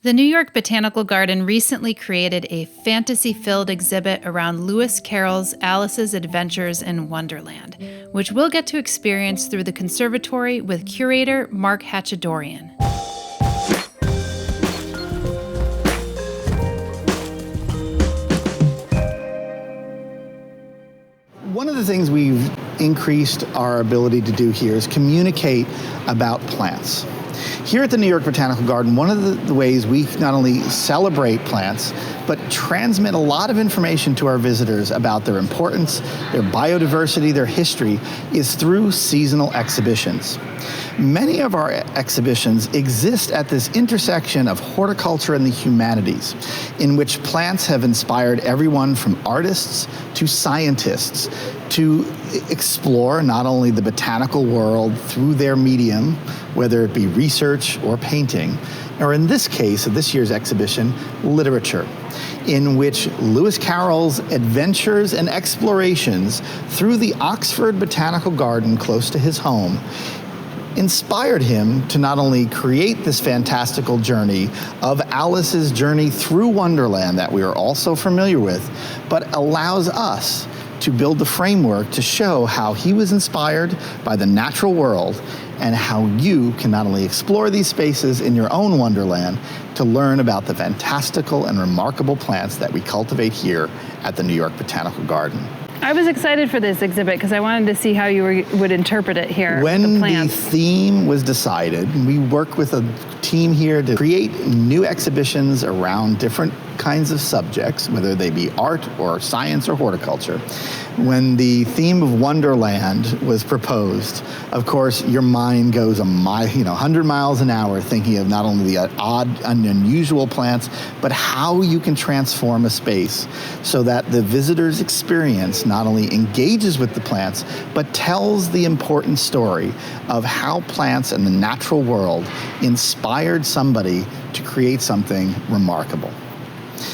The New York Botanical Garden recently created a fantasy-filled exhibit around Lewis Carroll's Alice's Adventures in Wonderland, which we'll get to experience through the conservatory with curator Mark Hatchadorian. One of the things we've increased our ability to do here is communicate about plants. Here at the New York Botanical Garden, one of the ways we not only celebrate plants, but transmit a lot of information to our visitors about their importance, their biodiversity, their history, is through seasonal exhibitions. Many of our exhibitions exist at this intersection of horticulture and the humanities, in which plants have inspired everyone from artists to scientists to explore not only the botanical world through their medium, whether it be research or painting, or in this case of this year's exhibition, literature, in which Lewis Carroll's adventures and explorations through the Oxford Botanical Garden close to his home inspired him to not only create this fantastical journey of Alice's journey through Wonderland that we are all so familiar with, but allows us to build the framework to show how he was inspired by the natural world and how you can not only explore these spaces in your own Wonderland to learn about the fantastical and remarkable plants that we cultivate here at the New York Botanical Garden. I was excited for this exhibit because I wanted to see how you would interpret it here. When the theme was decided, we worked with a team here to create new exhibitions around different kinds of subjects, whether they be art or science or horticulture. When the theme of Wonderland was proposed, of course, your mind goes 100 miles an hour thinking of not only the odd and unusual plants, but how you can transform a space so that the visitor's experience not only engages with the plants, but tells the important story of how plants and the natural world inspired somebody to create something remarkable.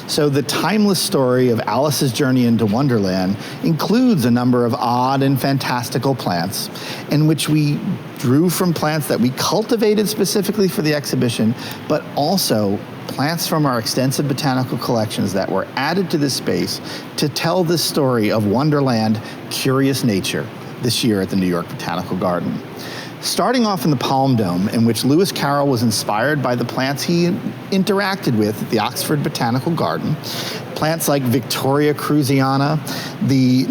So the timeless story of Alice's journey into Wonderland includes a number of odd and fantastical plants in which we drew from plants that we cultivated specifically for the exhibition, but also plants from our extensive botanical collections that were added to this space to tell this story of Wonderland curious nature this year at the New York Botanical Garden. Starting off in the Palm Dome, in which Lewis Carroll was inspired by the plants he interacted with at the Oxford Botanical Garden. Plants like Victoria cruziana, the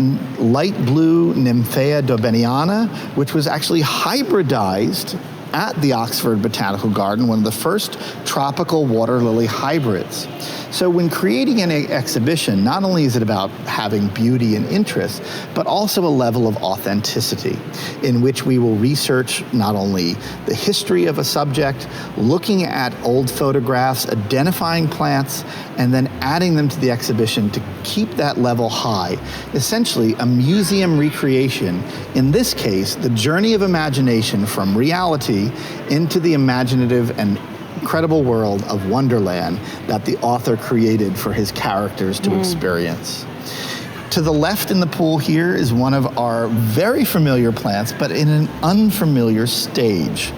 light blue Nymphaea dobeniana, which was actually hybridized at the Oxford Botanical Garden, one of the first tropical water lily hybrids. So when creating an exhibition, not only is it about having beauty and interest, but also a level of authenticity in which we will research not only the history of a subject, looking at old photographs, identifying plants, and then adding them to the exhibition to keep that level high. Essentially, a museum recreation, in this case, the journey of imagination from reality into the imaginative and incredible world of Wonderland that the author created for his characters to experience. To the left in the pool here is one of our very familiar plants, but in an unfamiliar stage.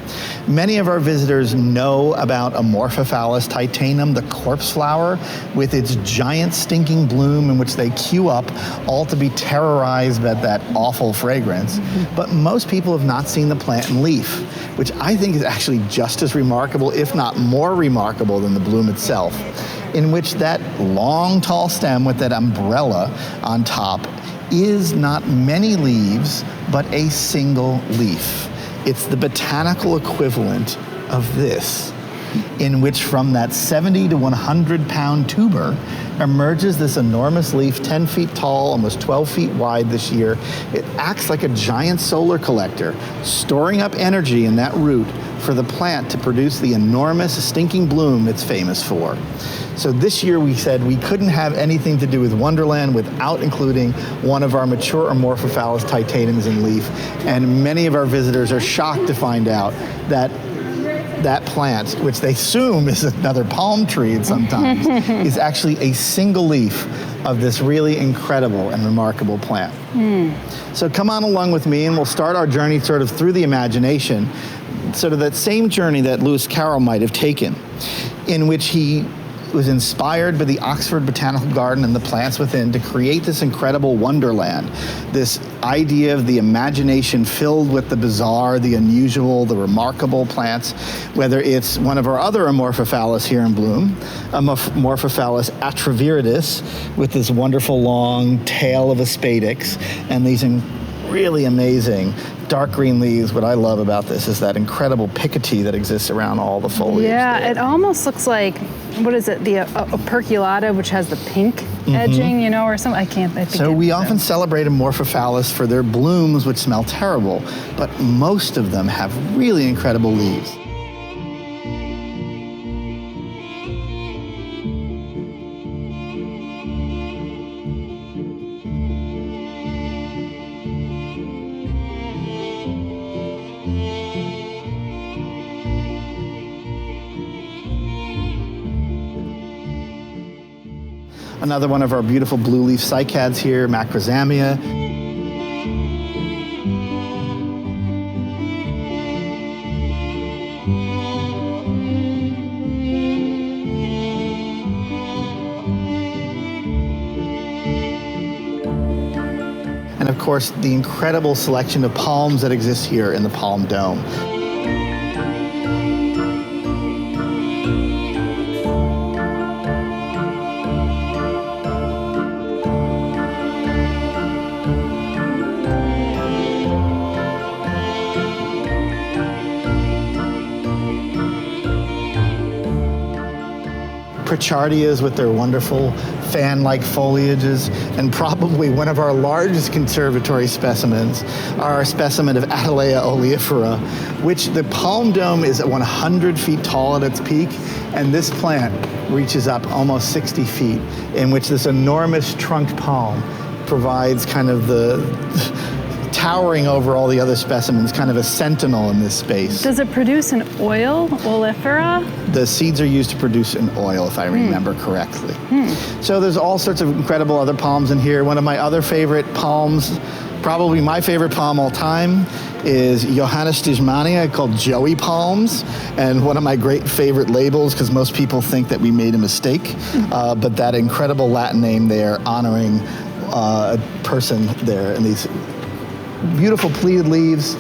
Many of our visitors know about Amorphophallus titanum, the corpse flower, with its giant stinking bloom in which they queue up, all to be terrorized by that awful fragrance. But most people have not seen the plant in leaf, which I think is actually just as remarkable, if not more remarkable than the bloom itself, in which that long, tall stem with that umbrella on top is not many leaves, but a single leaf. It's the botanical equivalent of this, in which from that 70 to 100 pound tuber emerges this enormous leaf, 10 feet tall, almost 12 feet wide this year. It acts like a giant solar collector, storing up energy in that root for the plant to produce the enormous stinking bloom it's famous for. So this year we said we couldn't have anything to do with Wonderland without including one of our mature Amorphophallus titanums in leaf, and many of our visitors are shocked to find out that that plant, which they assume is another palm tree sometimes, is actually a single leaf of this really incredible and remarkable plant. So come on along with me and we'll start our journey sort of through the imagination, sort of that same journey that Lewis Carroll might have taken. in which he was inspired by the Oxford Botanical Garden and the plants within to create this incredible Wonderland, this idea of the imagination filled with the bizarre, the unusual, the remarkable plants, whether it's one of our other Amorphophallus here in bloom, Amorphophallus atraviridis, with this wonderful long tail of aspadix, and these really amazing dark green leaves. What I love about this is that incredible picotee that exists around all the foliage. Yeah, there. it almost looks like, what is it, the operculata, which has the pink edging, you know, or something. I think so we often celebrate Amorphophallus for their blooms, which smell terrible, but most of them have really incredible leaves. Another one of our beautiful blue leaf cycads here, Macrozamia. And of course, the incredible selection of palms that exist here in the Palm Dome. Prochardias with their wonderful fan-like foliages, and probably one of our largest conservatory specimens, our specimen of Atalea oleifera, which the Palm Dome is at 100 feet tall at its peak, and this plant reaches up almost 60 feet, in which this enormous trunked palm provides kind of the towering over all the other specimens, kind of a sentinel in this space. Does it produce an oil, oleifera? The seeds are used to produce an oil, if I remember correctly. So there's all sorts of incredible other palms in here. One of my other favorite palms, probably my favorite palm all time, is Johannes Stijmania, called Joey Palms, and one of my great favorite labels, because most people think that we made a mistake, but that incredible Latin name there honoring a person there, and these beautiful pleated leaves.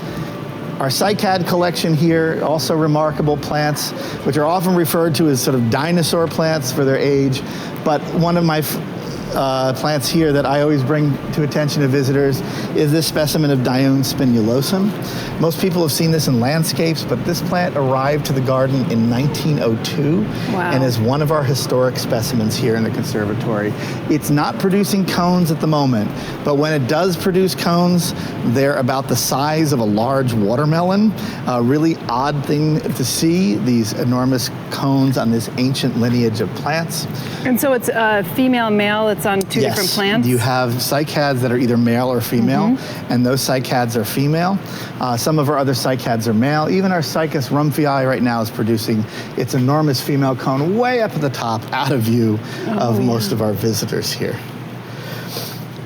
Our cycad collection here, also remarkable plants, which are often referred to as sort of dinosaur plants for their age, but one of my plants here that I always bring to attention to visitors is this specimen of Dione spinulosum. Most people have seen this in landscapes, but this plant arrived to the garden in 1902 and is one of our historic specimens here in the conservatory. It's not producing cones at the moment, but when it does produce cones, they're about the size of a large watermelon. A really odd thing to see, these enormous cones on this ancient lineage of plants. And so it's female, male, it's on two different plants? You have cycads that are either male or female, and those cycads are female. Some of our other cycads are male. Even our Cycas rumphii right now is producing its enormous female cone way up at the top, out of view of most of our visitors here.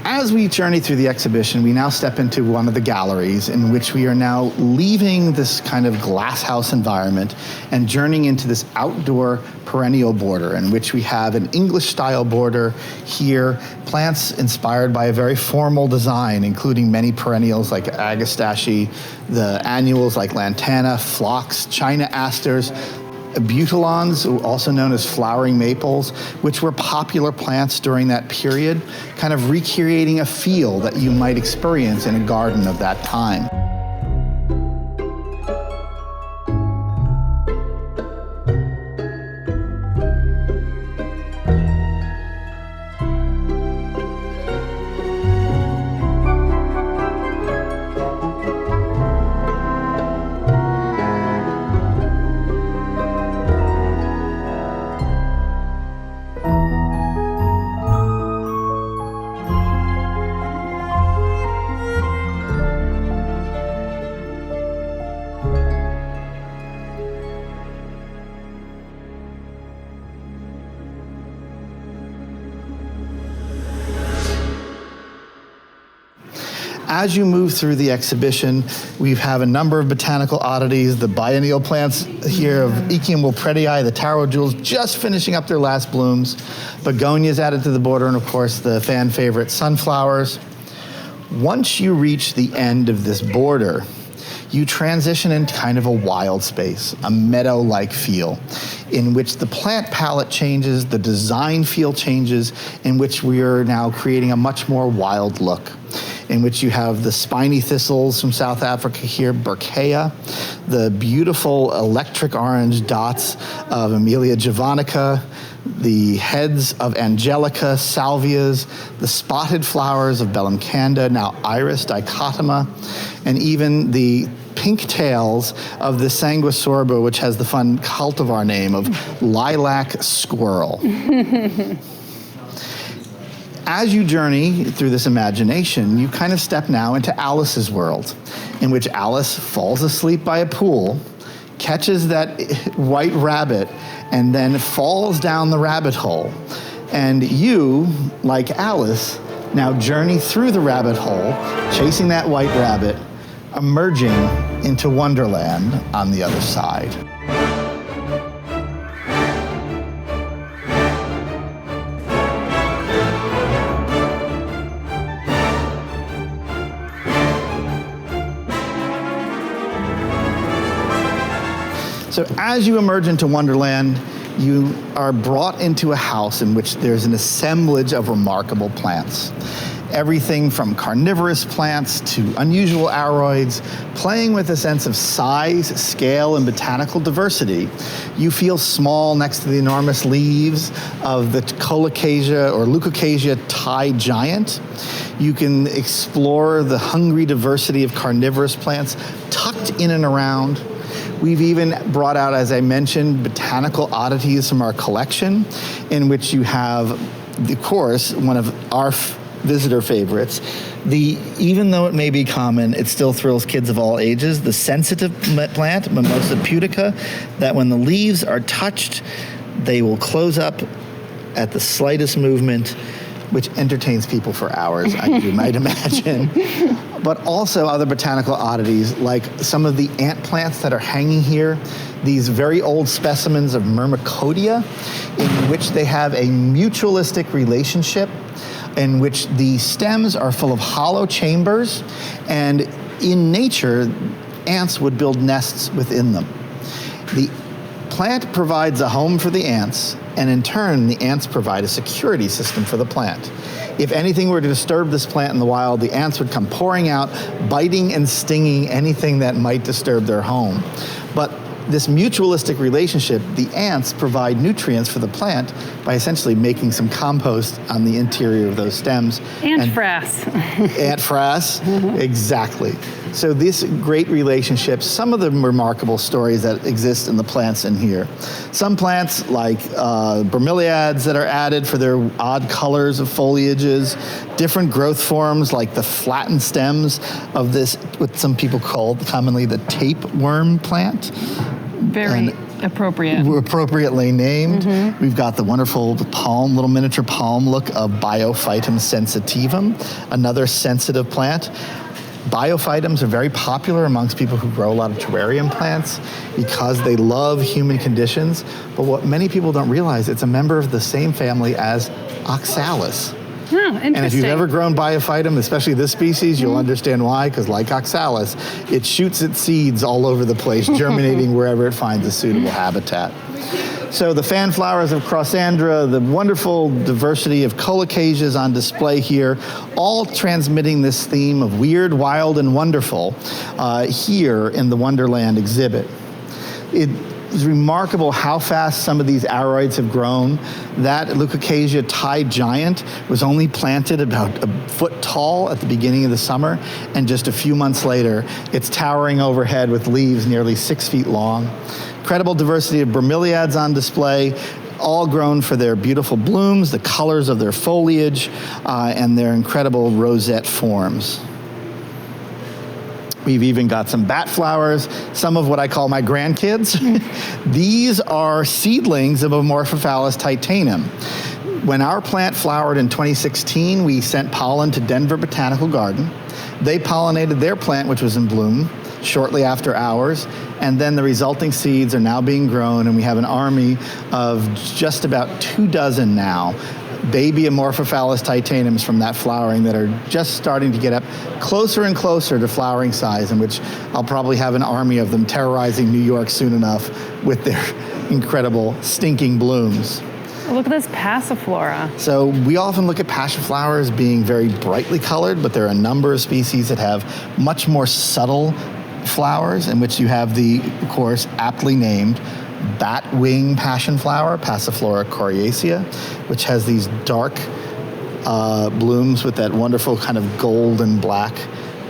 As we journey through the exhibition, we now step into one of the galleries in which we are now leaving this kind of glasshouse environment and journeying into this outdoor perennial border, in which we have an English-style border here, plants inspired by a very formal design, including many perennials like agastache, the annuals like lantana, phlox, china asters, butylons, also known as flowering maples, which were popular plants during that period, kind of recreating a feel that you might experience in a garden of that time. As you move through the exhibition, we have a number of botanical oddities, the biennial plants here of Echium wilfredii, the taro jewels just finishing up their last blooms, begonias added to the border, and of course the fan favorite sunflowers. Once you reach the end of this border, you transition into kind of a wild space, a meadow-like feel, in which the plant palette changes, the design feel changes, in which we are now creating a much more wild look, in which you have the spiny thistles from South Africa here, Berkea, the beautiful electric orange dots of Amelia javanica, the heads of Angelica, salvias, the spotted flowers of Bellamcanda, now Iris dichotoma, and even the pink tails of the Sanguisorba, which has the fun cultivar name of lilac squirrel. As you journey through this imagination, you kind of step now into Alice's world, in which Alice falls asleep by a pool, catches that white rabbit, and then falls down the rabbit hole. And you, like Alice, now journey through the rabbit hole, chasing that white rabbit, emerging into Wonderland on the other side. So as you emerge into Wonderland, you are brought into a house in which there's an assemblage of remarkable plants. Everything from carnivorous plants to unusual aroids, playing with a sense of size, scale, and botanical diversity. You feel small next to the enormous leaves of the Colocasia or Leucocasia Thai giant. You can explore the hungry diversity of carnivorous plants tucked in and around. We've even brought out, as I mentioned, botanical oddities from our collection, in which you have, of course, one of our visitor favorites. Even though it may be common, it still thrills kids of all ages. The sensitive plant, Mimosa pudica, that when the leaves are touched, they will close up at the slightest movement, which entertains people for hours, as you might imagine. But also other botanical oddities, like some of the ant plants that are hanging here, these very old specimens of Myrmecodia, in which they have a mutualistic relationship, in which the stems are full of hollow chambers, and in nature, ants would build nests within them. The plant provides a home for the ants, and in turn, the ants provide a security system for the plant. If anything were to disturb this plant in the wild, the ants would come pouring out, biting and stinging anything that might disturb their home. But this mutualistic relationship, the ants provide nutrients for the plant by essentially making some compost on the interior of those stems. Ant frass. Ant frass, exactly. So this great relationship, some of the remarkable stories that exist in the plants in here. Some plants like bromeliads that are added for their odd colors of foliages, different growth forms like the flattened stems of this, what some people call commonly the tapeworm plant. Very appropriate. Appropriately named. Mm-hmm. We've got the wonderful palm, little miniature palm look of Biophytum sensitivum, another sensitive plant. Biophytums are very popular amongst people who grow a lot of terrarium plants because they love humid conditions. But what many people don't realize, it's a member of the same family as Oxalis. Oh, interesting. And if you've ever grown Biophytum, especially this species, you'll understand why, because like Oxalis, it shoots its seeds all over the place, germinating wherever it finds a suitable habitat. So the fan flowers of Crossandra, the wonderful diversity of colocasias on display here, all transmitting this theme of weird, wild, and wonderful here in the Wonderland exhibit. It is remarkable how fast some of these aroids have grown. That Leucocasia Thai giant was only planted about a foot tall at the beginning of the summer, and just a few months later, it's towering overhead with leaves nearly 6 feet long. Incredible diversity of bromeliads on display, all grown for their beautiful blooms, the colors of their foliage, and their incredible rosette forms. We've even got some bat flowers, some of what I call my grandkids. These are seedlings of Amorphophallus titanum. When our plant flowered in 2016, we sent pollen to Denver Botanical Garden. They pollinated their plant, which was in bloom, shortly after ours, and then the resulting seeds are now being grown, and we have an army of just about 24 now, baby Amorphophallus titanums from that flowering that are just starting to get up closer and closer to flowering size, in which I'll probably have an army of them terrorizing New York soon enough with their incredible stinking blooms. Look at this passiflora. So we often look at passion flowers being very brightly colored, but there are a number of species that have much more subtle flowers, in which you have the, of course, aptly named bat-wing passion flower, Passiflora coriacea, which has these dark blooms with that wonderful kind of gold and black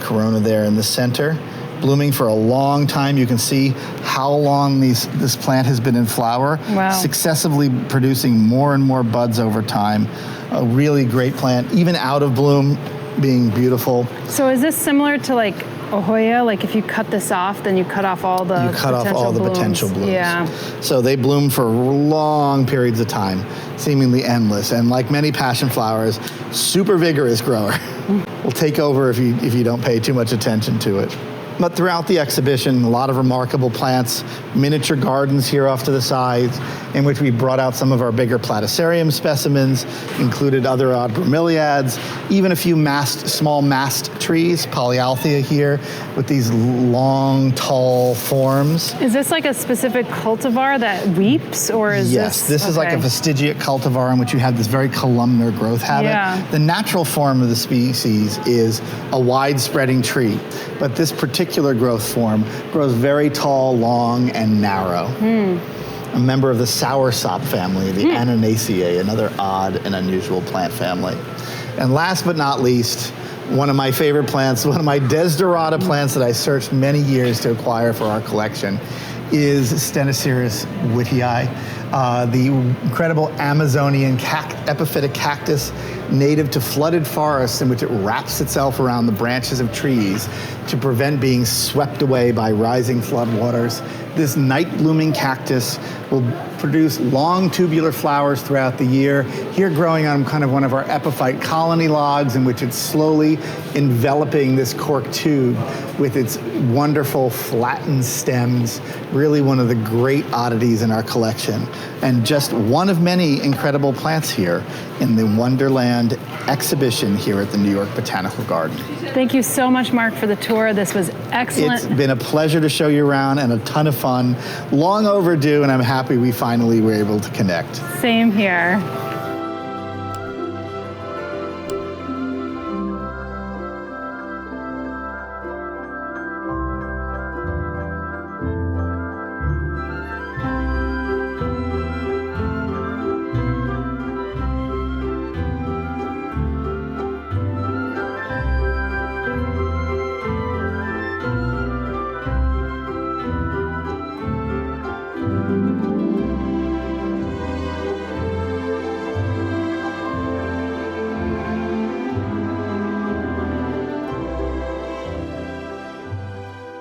corona there in the center. Blooming for a long time. You can see how long this plant has been in flower, wow. Successively producing more and more buds over time. A really great plant, even out of bloom, being beautiful. So is this similar to like Ohoya? Like if you cut this off, then you cut off all the potential blooms. Yeah. So they bloom for long periods of time, seemingly endless. And like many passion flowers, super vigorous grower. Will take over if you don't pay too much attention to it. But throughout the exhibition, a lot of remarkable plants, miniature gardens here off to the sides, in which we brought out some of our bigger platycerium specimens, included other odd bromeliads, even a few small mast trees, polyalthea here, with these long, tall forms. Is this like a specific cultivar that weeps, or is yes, this is like a fastigiate cultivar in which you have this very columnar growth habit. Yeah. The natural form of the species is a wide-spreading tree, but this particular growth form grows very tall, long, and narrow. A member of the soursop family, the Ananaceae, another odd and unusual plant family. And last but not least, one of my favorite plants, one of my Desderata plants that I searched many years to acquire for our collection, is Stenocereus whittii, the incredible Amazonian epiphytic cactus native to flooded forests, in which it wraps itself around the branches of trees to prevent being swept away by rising floodwaters. This night-blooming cactus will produce long tubular flowers throughout the year, here growing on kind of one of our epiphyte colony logs, in which it's slowly enveloping this cork tube with its wonderful flattened stems, really one of the great oddities in our collection, and just one of many incredible plants here in the Wonderland exhibition here at the New York Botanical Garden. Thank you so much, Mark, for the tour. This was excellent. It's been a pleasure to show you around and a ton of fun. Long overdue, and I'm happy we finally were able to connect. Same here.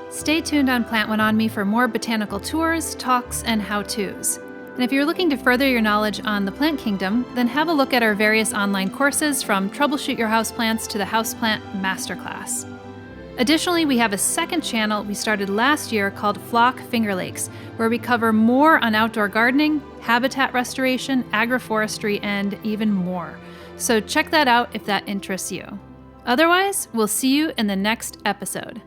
Stay tuned on Plant One On Me for more botanical tours, talks, and how-tos. And if you're looking to further your knowledge on the plant kingdom, then have a look at our various online courses, from Troubleshoot Your Houseplants to the Houseplant Masterclass. Additionally, we have a second channel we started last year called Flock Finger Lakes, where we cover more on outdoor gardening, habitat restoration, agroforestry, and even more. So check that out if that interests you. Otherwise, we'll see you in the next episode.